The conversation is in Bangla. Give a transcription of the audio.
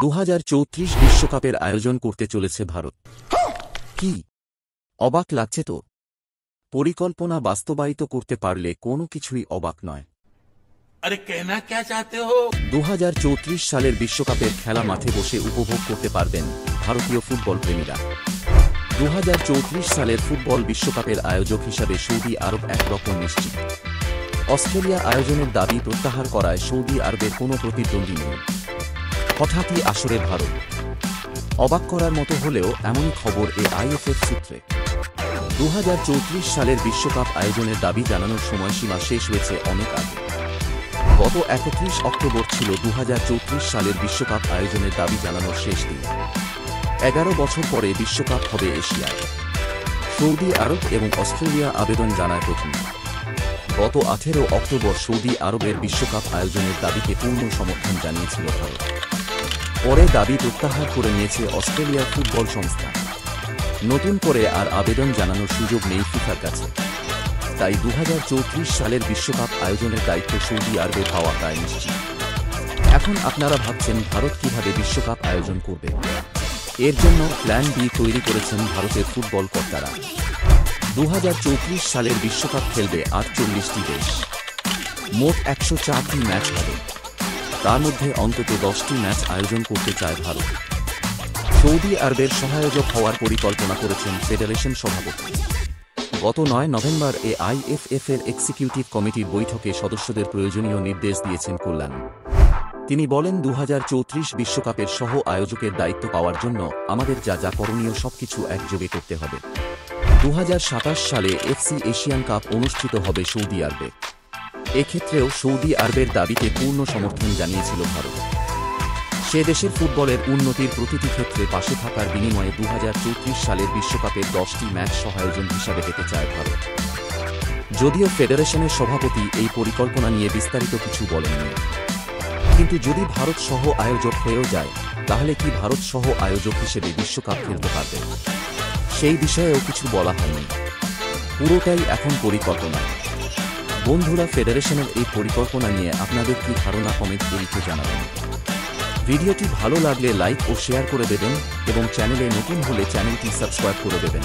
2034 বিশ্বকাপের আয়োজন করতে চলেছে ভারত। কি অবাক লাগছে তো? পরিকল্পনা বাস্তবায়িত করতে পারলে কোনো কিছুই অবাক নয়। আরে कहना क्या चाहते हो? 2034 সালের বিশ্বকাপের খেলা মাঠে বসে উপভোগ করতে পারবেন ভারতীয় ফুটবল প্রেমীরা। 2034 সালের ফুটবল বিশ্বকাপের আয়োজক হিসাবে সৌদি আরব একরকম নিশ্চিত। অস্ট্রেলিয়া আয়োজনের দাবি প্রত্যাহার করায় সৌদি আরবের কোনো প্রতিদ্বন্দ্বী নেই। হঠাৎই আসরে ভারত। অবাক করার মতো হলেও এমনই খবর আইএফএফ সূত্রে। 2034 সালের বিশ্বকাপ আয়োজনের দাবি জানানোর সময়সীমা শেষ হয়েছে অনেক আগে। গত 31 অক্টোবর ছিল 2034 সালের বিশ্বকাপ আয়োজনের দাবি জানানোর শেষ দিন। 11 বছর পরে বিশ্বকাপ হবে এশিয়ায়। সৌদি আরব এবং অস্ট্রেলিয়া আবেদন জানায় প্রথমে। গত 18 অক্টোবর সৌদি আরবের বিশ্বকাপ আয়োজনের দাবিকে পূর্ণ সমর্থন জানিয়েছিল ভারত। পরে দাবি প্রত্যাহার করে নিয়েছে অস্ট্রেলিয়ার ফুটবল সংস্থা। নতুন করে আর আবেদন জানানোর সুযোগ নেই ফিফার কাছে। তাই 2034 সালের বিশ্বকাপ আয়োজনের দায়িত্ব সৌদি আরবে পাওয়া প্রায় নিশ্চিত। এখন আপনারা ভাবছেন ভারত কিভাবে বিশ্বকাপ আয়োজন করবে। এর জন্য প্ল্যান বি তৈরি করেছেন ভারতের ফুটবল কর্তারা। 2034 সালের বিশ্বকাপ খেলবে 48টি দেশ। মোট 104টি ম্যাচ হবে। তার মধ্যে অন্তত 10টি ম্যাচ আয়োজন করতে চায় ভারত। সৌদি আরবের সহায়ক হওয়ার পরিকল্পনা করেছেন ফেডারেশন সভাপতি। গত 9 নভেম্বর আইএফএফ এর এক্সিকিউটিভ কমিটির বৈঠকে সদস্যদের প্রয়োজনীয় নির্দেশ দিয়েছেন কল্যাণ। তিনি বলেন, 2034 বিশ্বকাপের সহ আয়োজকের দায়িত্ব পাওয়ার জন্য আমাদের যা যা করণীয় সবকিছু একযোগে করতে হবে। 2027 সালে এফসি এশিয়ান কাপ অনুষ্ঠিত হবে সৌদি আরবে। এক্ষেত্রেও সৌদি আরবের দাবিতে পূর্ণ সমর্থন জানিয়েছিল ভারত। সে দেশের ফুটবলের উন্নতির প্রতিটি ক্ষেত্রে পাশে থাকার বিনিময়ে 2034 সালের বিশ্বকাপের 10টি ম্যাচ সহায়োজন হিসাবে পেতে চায় ভারত। যদিও ফেডারেশনের সভাপতি এই পরিকল্পনা নিয়ে বিস্তারিত কিছু বলেননি। কিন্তু যদি ভারত সহ আয়োজক হয়েও যায়, তাহলে কি ভারত সহ আয়োজক হিসেবে বিশ্বকাপ খেলতে পারবে, সেই বিষয়েও কিছু বলা হয়নি। পুরোটাই এখন পরিকল্পনা। বন্ধুরা, ফেডারেশনের এই পরিকল্পনা নিয়ে আপনাদের কি ধারণা কমেন্টে লিখে জানাবেন। ভিডিওটি ভালো লাগলে লাইক ও শেয়ার করে দেবেন এবং চ্যানেলে নতুন হলে চ্যানেলটি সাবস্ক্রাইব করে দেবেন।